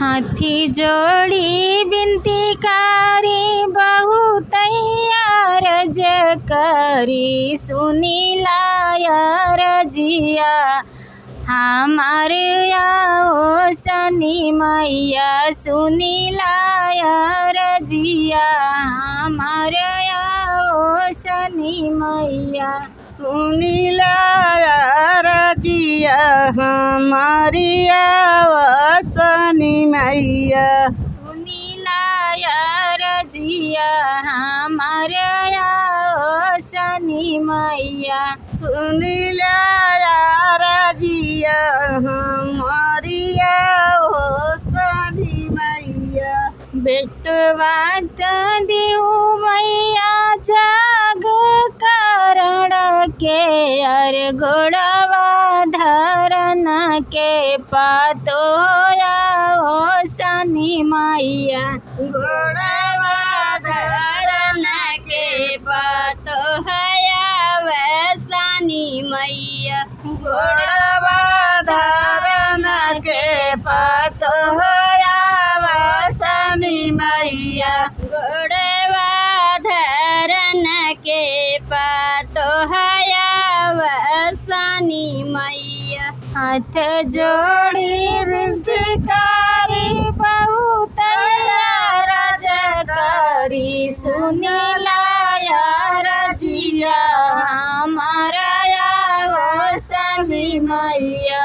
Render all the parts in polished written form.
हाथी जोड़ी बिनती कारी बहुत अरज करी सुनीला अरजिया हमार आओ शनि मैया सुनीला अरजिया हमार आओ शनि मैया सुनीला रजिया हमारी शनि मैया सुनीला रजिया हमार आओ शनि मैया सुनीला रजिया हमारी शनि मैया बेटवा देऊ मैया जाग कारण के अर घोड़वा धरन के पातो आओ शनि मैया घोड़वा धरन के पातो शनि मैया घोड़वा धरन के पातो शनि मैया घोड़वा धरन के पातो शनि मैया हाथ जोड़ी विनती कारी बहुत अरज करी सुनीला रजिया हमार आओ शनि मैया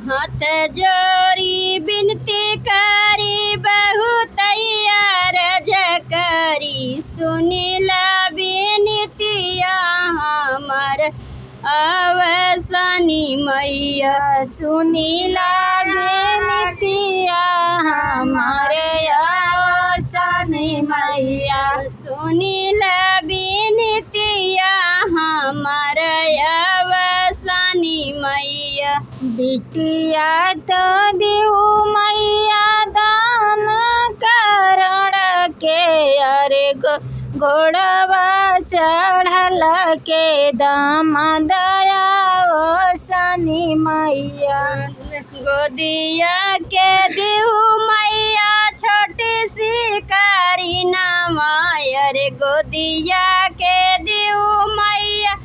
हाथ जोड़ी बिनती करी बहुत अरज करी सुनीला बिनतिया हमार शनि मैया सुनीला बिनतिया हमार आओ शनि मैया सुनीला बिनतिया हमार शनि मैया बिटिया तो देऊ मैया दान कारण के अरे घोड़वा चढ़ल के दामाद आओ शनि मैया गोदिया के देऊ मैया छोटी सी कारी नामाया रे गोदिया के देऊ मैया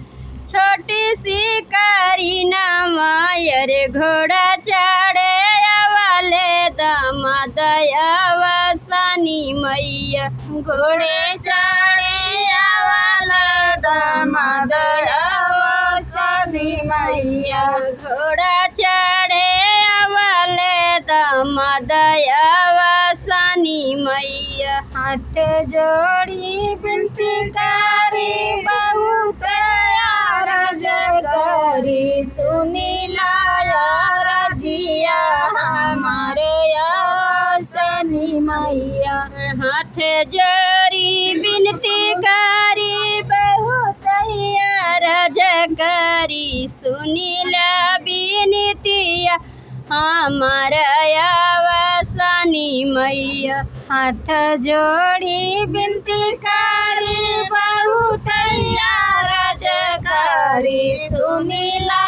छोटी सी कारी नामाया रे घोड़ा चढ़े वाले दामाद शनि मैया घोड़े चढ़े वाला दामाद आओ शनि मैया घोड़ा चढ़े वाले दामाद शनि मैया हाथ जोड़ी बिनती कारी बहुत अरज करी सुनीला रजिया हमारे आओ शनि मैया हाथ जोड़ी बिनती कारी बहुत अरज करी सुनीला बिनतिया हमार शनि मैया हाथ जोड़ी बिनती कारी बहुत अरज करी सुनीला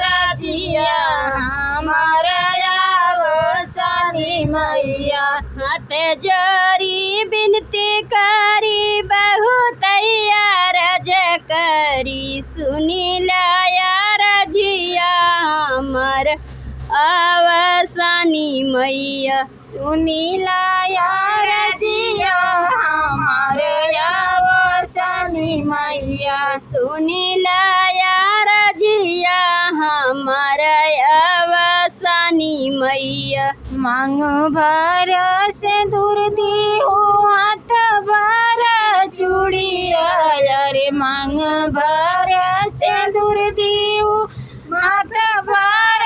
रजिया हमार आओ शनि मैया हाथ जोड़ी बिनती करी बहुत अरज करी सुनीला रजिया हमार शनि मैया सुनीला रजिया हमार आओ शनि मैया सुनीला रजिया हमार शनि मैया मांग भर से दूर दी हो हाथ भर चूड़िया रे मांग भर से दूर दी हो हाथ भर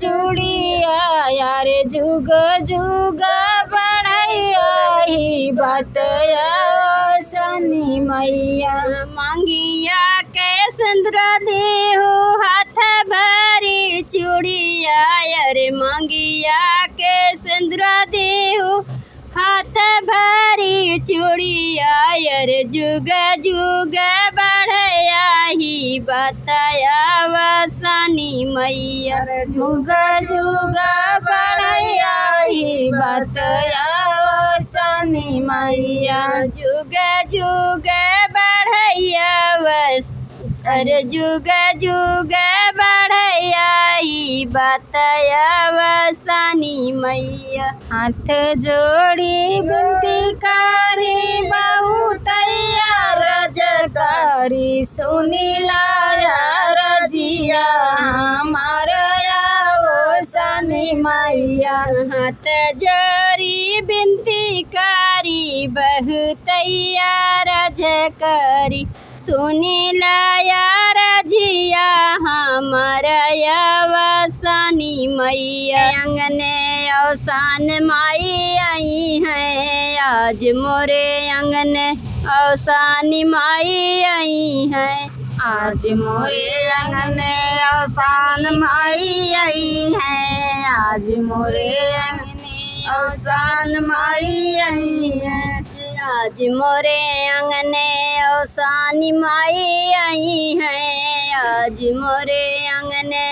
चूड़िया यार जुग जुग बढ़ैया ही बात आओ शनि मैया मांगिया के सिंदूर देहु हाथ भरी चूड़िया रे मांगिया के सिंदूर देहु हाथ भरी चूड़िया रे जुग जुग बढ़या ही बताया शनि मैया जुग जुग बढ़ैया ही हाथ आवसानी मैया जुग जुग बढ़ैया बस अरे जुग जुग बढ़ैया ई बतया वसानी मैया हाथ जोड़ी बिनती कारी बाहु तैयार रजकारी सुनीला रजिया हमारा आवसानी मैया हाथ जोड़ी बिनती कारी बहुतैया रजकारी सुनीला रजिया हमारा वसानी मैया अंगने अवसान माई आई है आज मोरे अंगने अवसानी माई आई है आज मोरे अंगने अवसान माई आई है आज मोरे अंगने अवसान माई आई है आज मोरे अंगने अवसानी माई आई है आज मोरे अंगने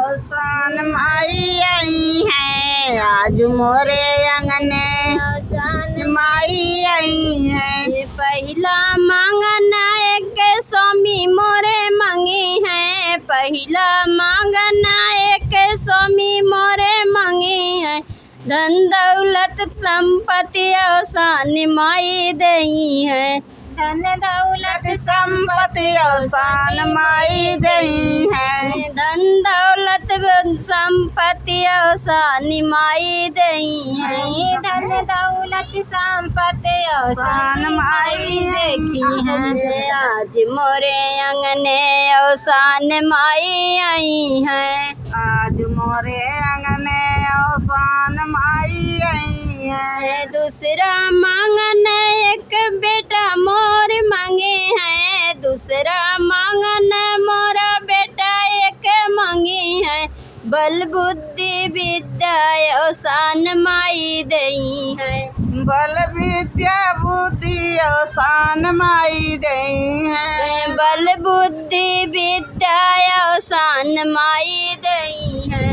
अवसान माई आई है आज मोरे अंगने अवसान माई आई है ये पहला मांगना एक स्वामी मोरे मंगी है पहला मांगना एक स्वामी मोरे मंगी है धन दौलत संपत्ति अवसान माई दई है धन दौलत संपत्ति अवसान माई दई है धन दौलत संपत्ति अवसान माई दई है धन दौलत संपत्ति अवसान माई देखी है आज मोरे अंगने अवसान माई आई है आज मोरे अंगने अवसान माई आई है दूसरा मांगन एक बेटा मोर मांगे है दूसरा मांगन मोरा बेटा एक मांगी है बल बुद्धि विद्या अवसान माई दई है बल विद्या बुद्धि अवसान माई दई है बल बुद्धि विद्या अवसान माई दई है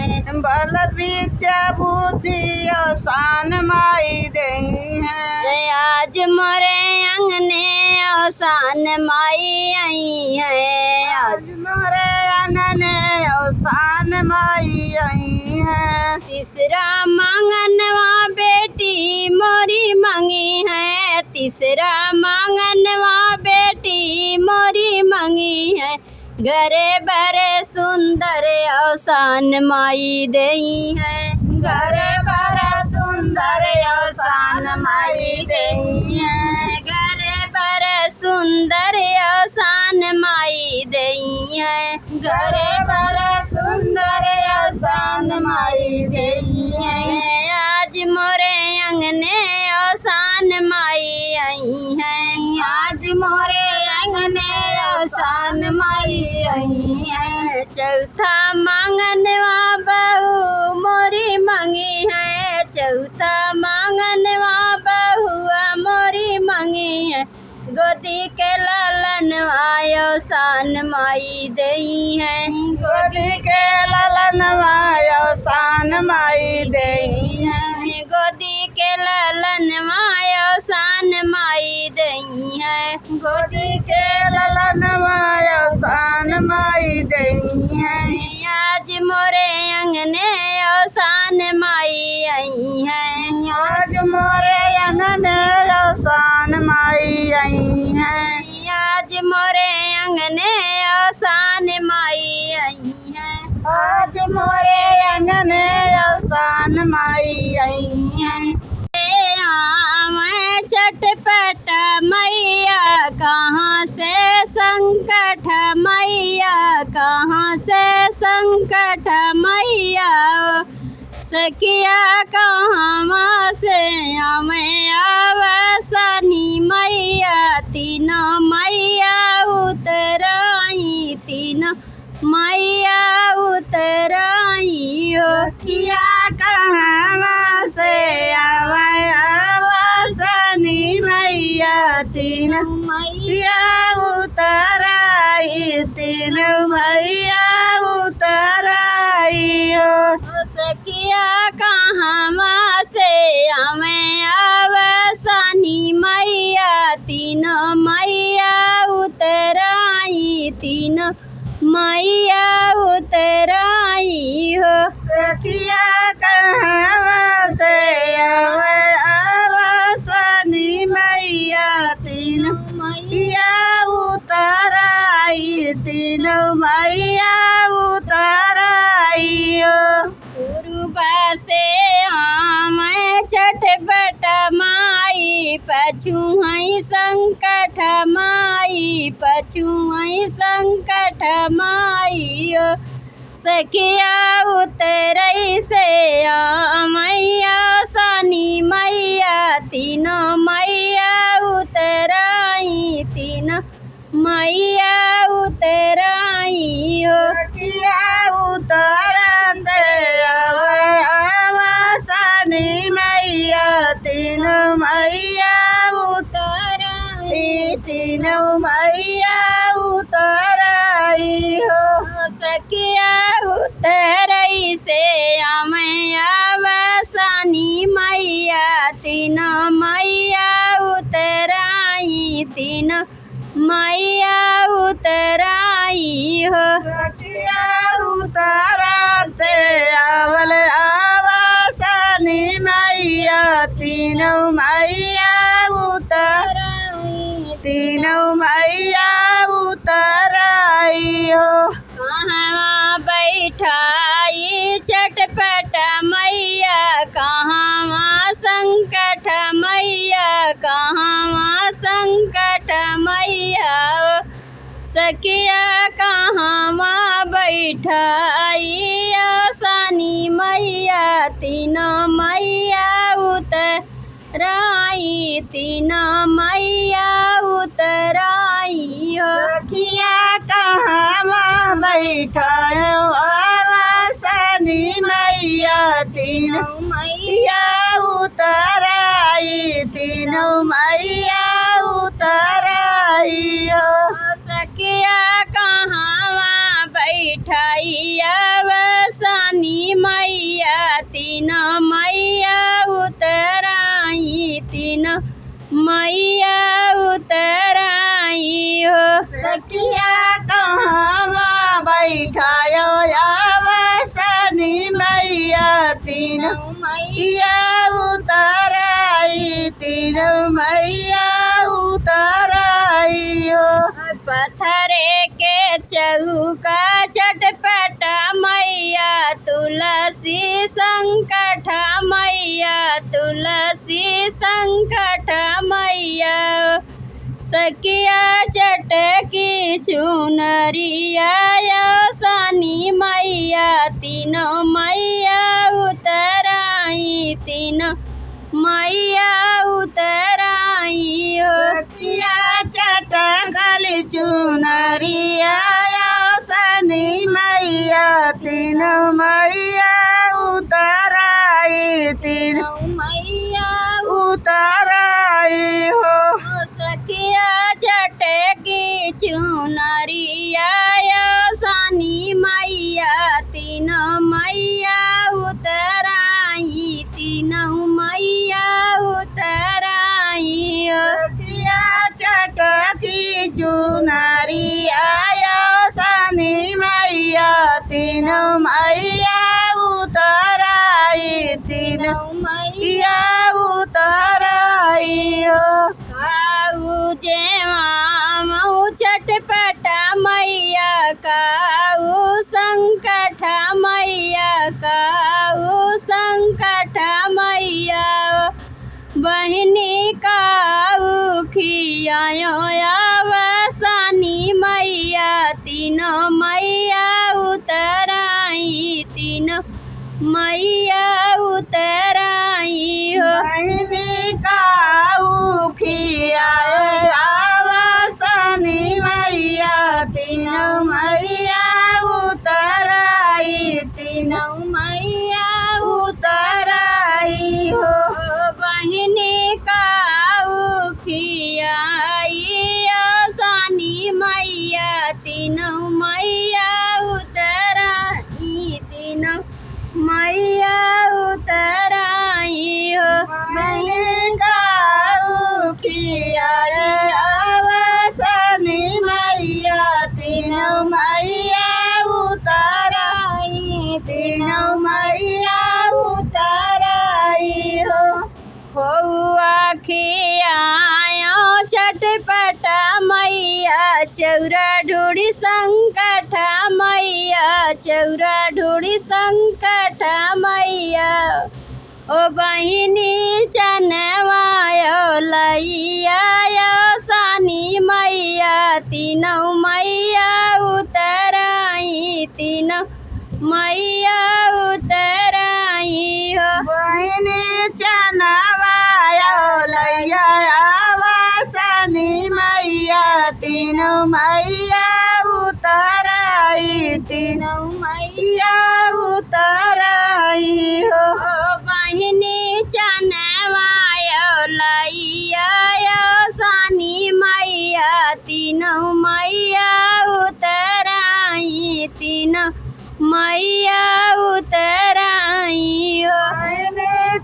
बल विद्या बुद्धि अवसान माई दई है आज मोरे अंगने अवसान माई आई है आज मोरे अंगने अवसान माई आई है तीसरा मांगनवा बेटी मोरी मंगी है तीसरा मांगनवा बेटी मोरी मंगी है घरे बरे सुंदर अवसान माई दई है घरे बड़ा सुंदर अवसान माई दई है घरे बरे सुंदर अवसान माई दई है घरे बड़ा सुंदर अवसान माई दई है आज मोरे अंगने अवसान माई आई है आज मोरे अंगने अवसान माई आई है चौथा मांगनवा बहू मोरी मंगी है चौथा मांगनवा बहुआ मोरी मंगी है गोदी के लालन अवसान माई दई है गोदी के ललन अवसान माई दई है गोदी के लालन अवसान माई दई है गोदी के ललन अवसान माई दई है आज मोरे अंगने अवसान माई आई है आज मोरे अंगने अवसान माई आई है आज मोरे अंगने अवसान माई आई है आज मोरे अंगने अवसान माई आई है मैं चटपट मैया कहाँ से संकट मैया कहाँ से संकट मैया सखिया कहाँ से हमें आवसानी मैया तीनों मैया उतराई तीनों मैया उतराई हो किया कहाँ से आवसानी मैया तीन मैया उतराई तीन मैया उतराई हो सखिया कहाँ से मैया उतराई हो। सखिया कहवा से आवे आवासनी मैया तीनों मैया उतराई तीनों मैया उतराई हो। पूर्वा से आम छठपट माई पछुआई संकट माई पछुआई संकट माई हो। सखिया उतरई से मैया सनी मैया तीनों मैया उतराई तीनों मैया उतराई हो। सखिया उतरन से आवे आवासनी मैया तीनों मैया उतराई तीनों मैया उतराई हो। सखिया उतरई से मैया वसानी मैया तीनों मैया उतराई तीनों मैया उतराई हो। सखिया उतरन से आवल आवासनी मैया तीनों मैया उतराई तीनों मैया उतराई हो। कहाँ बैठाई चटपट मैया कहाँ संकट मैया कहाँ संकट मैया सखिया कहाँ बैठाई आसानी मैया तीनों मैया उतराई तीनों मैया उतराई हो। सखिया कहाँ बैठायो आवासनी मैया तीनों मैया उतराई तीनों मैया उतराई हो। सखिया कहाँ बैठाई आवासनी मैया तीनों मैया उतराई तीनों मैया उतराई हो। सखिया कहाँ बैठायो आवासनी मैया तीनों मैया उतराई तीनों मैया उतराई हो। पत्थरे के चौका चटपट मैया तुलसी संकट मैया तुलसी संकट मैया सखिया चटकी चुनरिया सनी मैया तीनों मैया उतराई तीनों मैया उतराई हो। सखिया चटकल चुनरिया सनी मैया तीनों मैया उतराई तीनों मैया उतराई हो। सखिया चटकी चुनरिया सनी मैया तीनों मैया उतराई तीनों मैया उतराई हो। सखिया चटकी चुनरिया सनी मैया तीनों मैया उतराई तीनों मैया उतराई हो। काऊ जेवा चटपट मैया काऊ संकट मैया काऊ संकट मैया बहनी काऊ खियायो आवासनी मैया तीनों मैया उतराई तीनों मैया उतराई हो। बहनी काऊ खियाए आवासनी मैया तीनों मैया उतराई तीनों मैया उतराई हो। बहनी काऊ खियाई आसानी मैया तीनों मैया उतराई तीनों मैया उतराई हो। बहनी काऊ खियाए आवासनी मैया तीनों मैया चौरा ढूढ़ी संकट मैया चौरा ढूढ़ी संकट मैया ओ बहिनी चनवायो लैया सानी मैया तीनों मैया उतराई तीनों मैया उतराई हो बहिनी चनवायो लैया वासनी मैया तीनों मैया उतराई तीनों मैया उतराई हो बहिनी चनवायो लैया सानी मैया तीनों मैया उतराई तीनों मैया उतराई हो बहिनी